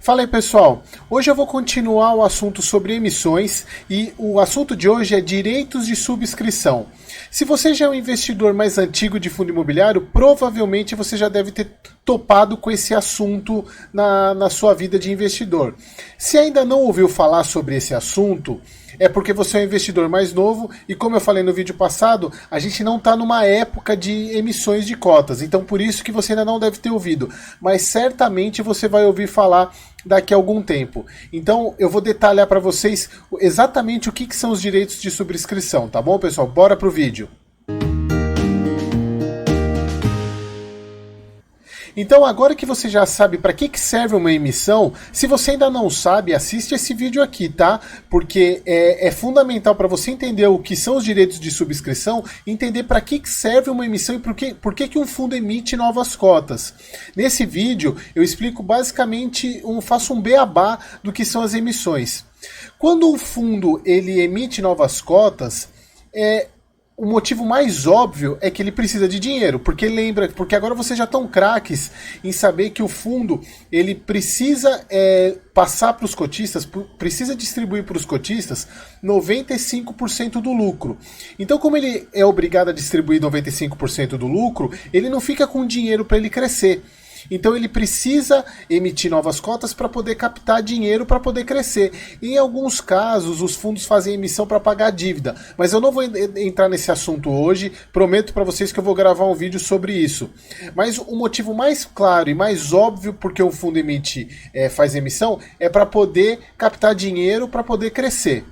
Fala aí, pessoal. Hoje eu vou continuar o assunto sobre emissões e o assunto de hoje é direitos de subscrição. Se você já é um investidor mais antigo de fundo imobiliário, provavelmente você já deve ter topado com esse assunto na sua vida de investidor. Se ainda não ouviu falar sobre esse assunto, é porque você é um investidor mais novo e, como eu falei no vídeo passado, a gente não está numa época de emissões de cotas, então por isso que você ainda não deve ter ouvido, mas certamente você vai ouvir falar daqui a algum tempo. Então eu vou detalhar para vocês exatamente o que são os direitos de subscrição, tá bom, pessoal? Bora pro vídeo. Então, agora que você já sabe para que serve uma emissão, se você ainda não sabe, assiste esse vídeo aqui, tá? Porque é fundamental para você entender o que são os direitos de subscrição, entender para que serve uma emissão e por que um fundo emite novas cotas. Nesse vídeo, eu explico basicamente, faço um beabá do que são as emissões. Quando um fundo ele emite novas cotas, o motivo mais óbvio é que ele precisa de dinheiro, porque agora vocês já estão craques em saber que o fundo ele precisa passar para os cotistas, precisa distribuir para os cotistas 95% do lucro. Então, como ele é obrigado a distribuir 95% do lucro, ele não fica com dinheiro para ele crescer. Então ele precisa emitir novas cotas para poder captar dinheiro para poder crescer. Em alguns casos, os fundos fazem emissão para pagar a dívida, mas eu não vou entrar nesse assunto hoje. Prometo para vocês que eu vou gravar um vídeo sobre isso. Mas o motivo mais claro e mais óbvio porque um fundo faz emissão é para poder captar dinheiro para poder crescer.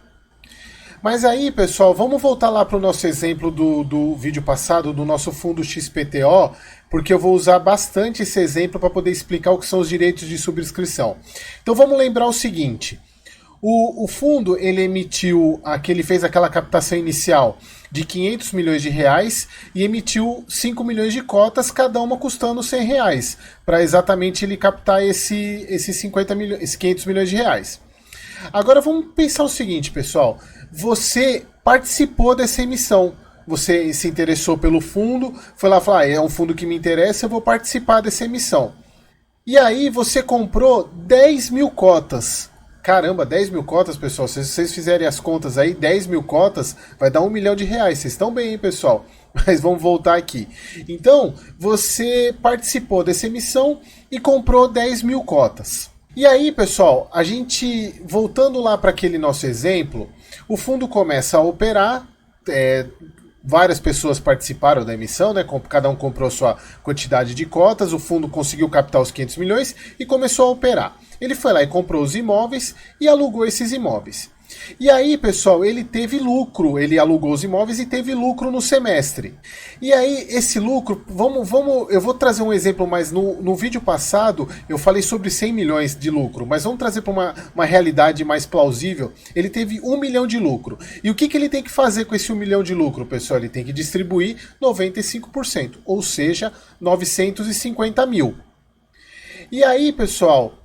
Mas aí, pessoal, vamos voltar lá para o nosso exemplo do vídeo passado, do nosso fundo XPTO, porque eu vou usar bastante esse exemplo para poder explicar o que são os direitos de subscrição. Então vamos lembrar o seguinte, o fundo ele fez aquela captação inicial de 500 milhões de reais e emitiu 5 milhões de cotas, cada uma custando 100 reais, para exatamente ele captar esses 500 milhões de reais. Agora vamos pensar o seguinte, pessoal. Você participou dessa emissão. Você se interessou pelo fundo, foi lá falar, é um fundo que me interessa, eu vou participar dessa emissão. E aí você comprou 10 mil cotas. Caramba, 10 mil cotas, pessoal. Se vocês fizerem as contas aí, 10 mil cotas vai dar 1 milhão de reais. Vocês estão bem, hein, pessoal? Mas vamos voltar aqui. Então, você participou dessa emissão e comprou 10 mil cotas. E aí, pessoal, voltando lá para aquele nosso exemplo, o fundo começa a operar, várias pessoas participaram da emissão, né? Cada um comprou sua quantidade de cotas, o fundo conseguiu captar os 500 milhões e começou a operar. Ele foi lá e comprou os imóveis e alugou esses imóveis. E aí, pessoal, ele teve lucro, ele alugou os imóveis e teve lucro no semestre. E aí, esse lucro, eu vou trazer um exemplo, mas no vídeo passado eu falei sobre 100 milhões de lucro, mas vamos trazer para uma realidade mais plausível. Ele teve 1 milhão de lucro. E o que ele tem que fazer com esse 1 milhão de lucro, pessoal? Ele tem que distribuir 95%, ou seja, 950 mil. E aí, pessoal,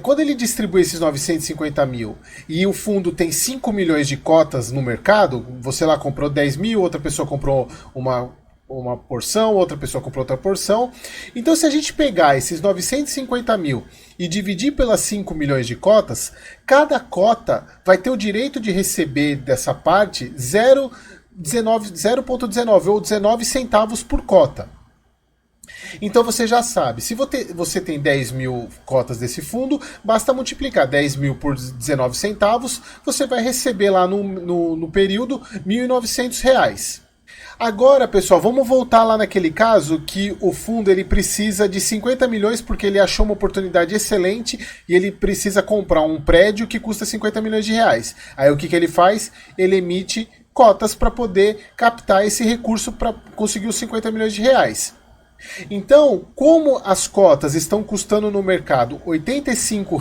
quando ele distribui esses 950 mil e o fundo tem 5 milhões de cotas no mercado, você lá comprou 10 mil, outra pessoa comprou uma porção, outra pessoa comprou outra porção. Então, se a gente pegar esses 950 mil e dividir pelas 5 milhões de cotas, cada cota vai ter o direito de receber dessa parte 0,19 ou 19 centavos por cota. Então você já sabe, se você tem 10 mil cotas desse fundo, basta multiplicar 10 mil por 19 centavos, você vai receber lá no período R$ 1.900. Agora, pessoal, vamos voltar lá naquele caso que o fundo ele precisa de 50 milhões porque ele achou uma oportunidade excelente e ele precisa comprar um prédio que custa 50 milhões de reais. Aí o que ele faz? Ele emite cotas para poder captar esse recurso para conseguir os 50 milhões de reais. Então, como as cotas estão custando no mercado R$ 85,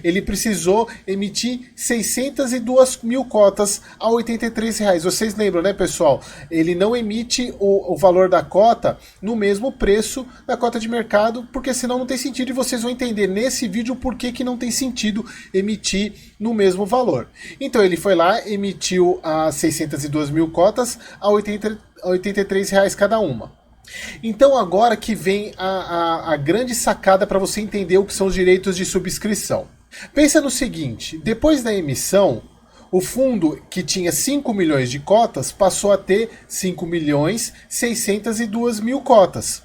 ele precisou emitir 602 mil cotas a R$ 83. Vocês lembram, né, pessoal? Ele não emite o valor da cota no mesmo preço da cota de mercado, porque senão não tem sentido, e vocês vão entender nesse vídeo por que não tem sentido emitir no mesmo valor. Então ele foi lá, emitiu as 602 mil cotas a R$ 83 cada uma. Então agora que vem a grande sacada para você entender o que são os direitos de subscrição. Pensa no seguinte, depois da emissão, o fundo que tinha 5 milhões de cotas passou a ter 5 milhões 602 mil cotas.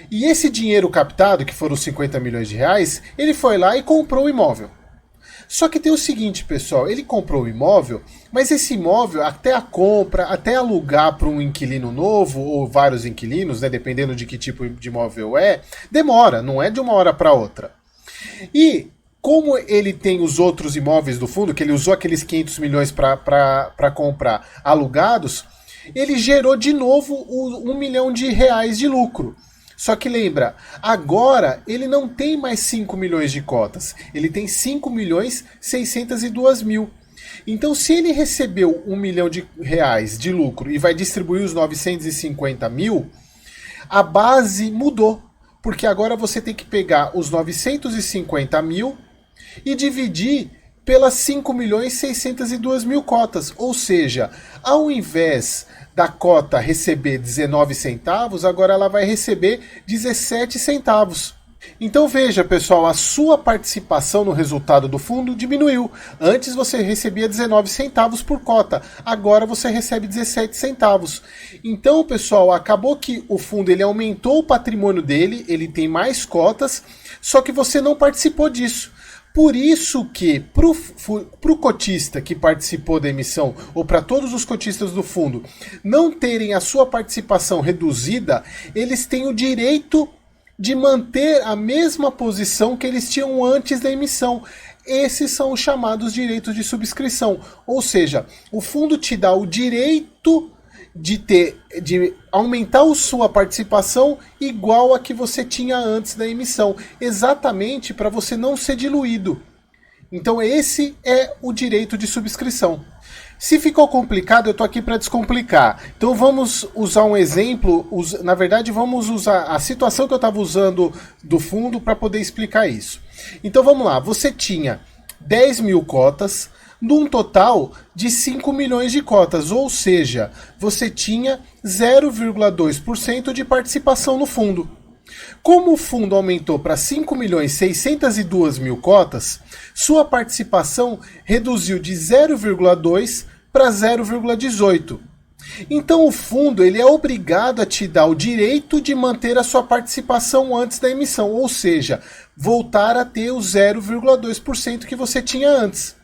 E esse dinheiro captado, que foram 50 milhões de reais, ele foi lá e comprou o imóvel. Só que tem o seguinte, pessoal, ele comprou o imóvel, mas esse imóvel, até a compra, até alugar para um inquilino novo, ou vários inquilinos, né, dependendo de que tipo de imóvel demora, não é de uma hora para outra. E como ele tem os outros imóveis do fundo, que ele usou aqueles 500 milhões para comprar alugados, ele gerou de novo 1 milhão de reais de lucro. Só que lembra, agora ele não tem mais 5 milhões de cotas, ele tem 5 milhões 602 mil. Então se ele recebeu 1 milhão de reais de lucro e vai distribuir os 950 mil, a base mudou. Porque agora você tem que pegar os 950 mil e dividir pelas 5 milhões 602 mil cotas. Ou seja, ao invés da cota receber 19 centavos, agora ela vai receber 17 centavos. Então veja, pessoal, a sua participação no resultado do fundo diminuiu. Antes você recebia 19 centavos por cota, agora você recebe 17 centavos. Então, pessoal, acabou que o fundo ele aumentou o patrimônio dele, ele tem mais cotas, só que você não participou disso. Por isso que, para o cotista que participou da emissão, ou para todos os cotistas do fundo, não terem a sua participação reduzida, eles têm o direito de manter a mesma posição que eles tinham antes da emissão. Esses são os chamados direitos de subscrição. Ou seja, o fundo te dá o direito de aumentar a sua participação igual a que você tinha antes da emissão, exatamente para você não ser diluído. Então esse é o direito de subscrição. Se ficou complicado, eu estou aqui para descomplicar. Então vamos usar um exemplo, na verdade vamos usar a situação que eu estava usando do fundo para poder explicar isso. Então vamos lá, você tinha 10 mil cotas, num total de 5 milhões de cotas, ou seja, você tinha 0,2% de participação no fundo. Como o fundo aumentou para 5 milhões 602 mil cotas, sua participação reduziu de 0,2 para 0,18. Então o fundo ele é obrigado a te dar o direito de manter a sua participação antes da emissão, ou seja, voltar a ter o 0,2% que você tinha antes.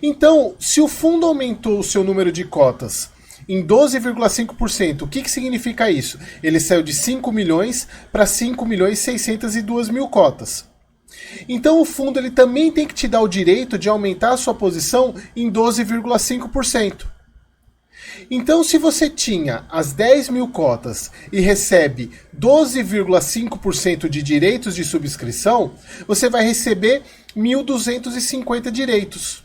Então, se o fundo aumentou o seu número de cotas em 12,5%, o que significa isso? Ele saiu de 5 milhões para 5 milhões 602 mil cotas. Então o fundo ele também tem que te dar o direito de aumentar a sua posição em 12,5%. Então se você tinha as 10 mil cotas e recebe 12,5% de direitos de subscrição, você vai receber 1.250 direitos.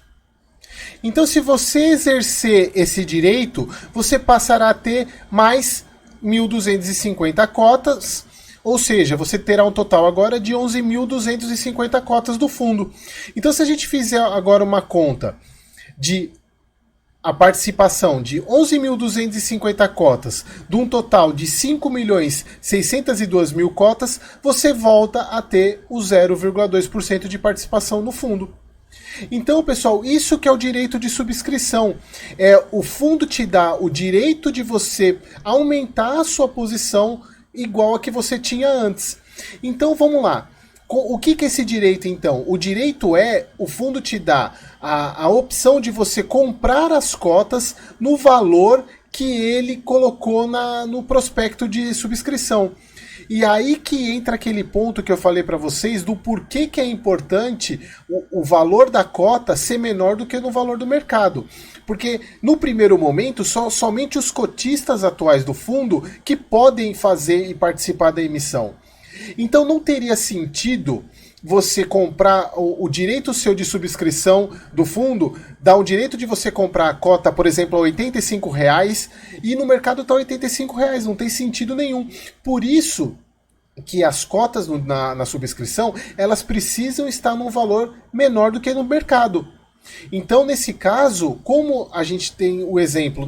Então, se você exercer esse direito, você passará a ter mais 1.250 cotas, ou seja, você terá um total agora de 11.250 cotas do fundo. Então, se a gente fizer agora uma conta de a participação de 11.250 cotas, de um total de 5.602 mil cotas, você volta a ter o 0,2% de participação no fundo. Então, pessoal, isso que é o direito de subscrição. O fundo te dá o direito de você aumentar a sua posição igual a que você tinha antes. Então, vamos lá. O que é esse direito, então? O direito o fundo te dá a opção de você comprar as cotas no valor que ele colocou no prospecto de subscrição. E aí que entra aquele ponto que eu falei para vocês do porquê que é importante o valor da cota ser menor do que no valor do mercado. Porque no primeiro momento, somente os cotistas atuais do fundo que podem fazer e participar da emissão. Então não teria sentido você comprar o direito seu de subscrição do fundo, dá o direito de você comprar a cota, por exemplo, a R$85 e no mercado está R$85, não tem sentido nenhum. Por isso que as cotas na subscrição, elas precisam estar num valor menor do que no mercado. Então, nesse caso, como a gente tem o exemplo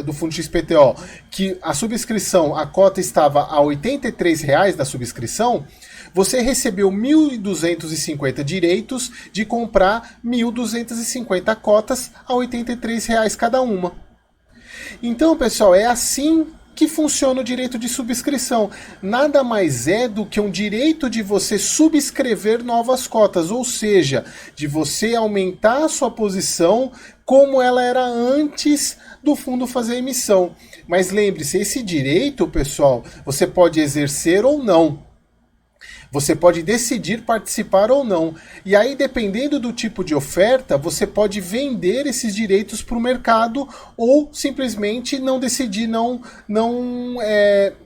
do fundo XPTO, que a subscrição, a cota estava a R$ 83 da subscrição, você recebeu 1.250 direitos de comprar 1.250 cotas a R$ 83 cada uma. Então, pessoal, é assim que funciona o direito de subscrição. Nada mais é do que um direito de você subscrever novas cotas, ou seja, de você aumentar a sua posição como ela era antes do fundo fazer a emissão. Mas lembre-se, esse direito, pessoal, você pode exercer ou não. Você pode decidir participar ou não. E aí, dependendo do tipo de oferta, você pode vender esses direitos para o mercado ou simplesmente não decidir não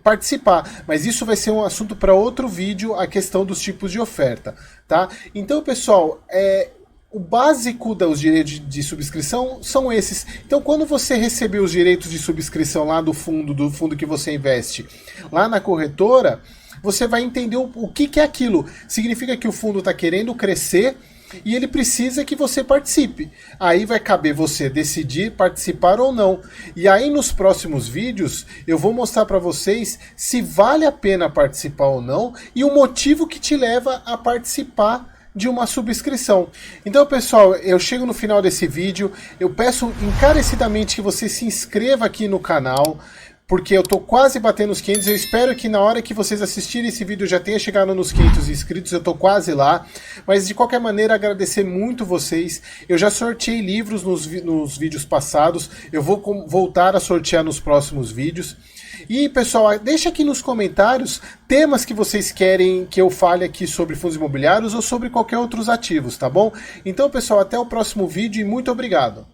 participar. Mas isso vai ser um assunto para outro vídeo, a questão dos tipos de oferta. Tá? Então, pessoal, o básico dos direitos de subscrição são esses. Então, quando você receber os direitos de subscrição lá do fundo que você investe, lá na corretora, você vai entender o que é aquilo. Significa que o fundo está querendo crescer e ele precisa que você participe. Aí vai caber você decidir participar ou não. E aí nos próximos vídeos eu vou mostrar para vocês se vale a pena participar ou não e o motivo que te leva a participar de uma subscrição. Então, pessoal, eu chego no final desse vídeo, eu peço encarecidamente que você se inscreva aqui no canal, porque eu tô quase batendo os 500, eu espero que na hora que vocês assistirem esse vídeo já tenha chegado nos 500 inscritos, eu tô quase lá, mas de qualquer maneira agradecer muito vocês. Eu já sorteei livros nos vídeos passados, eu vou voltar a sortear nos próximos vídeos. E pessoal, deixa aqui nos comentários temas que vocês querem que eu fale aqui sobre fundos imobiliários ou sobre qualquer outros ativos, tá bom? Então pessoal, até o próximo vídeo e muito obrigado!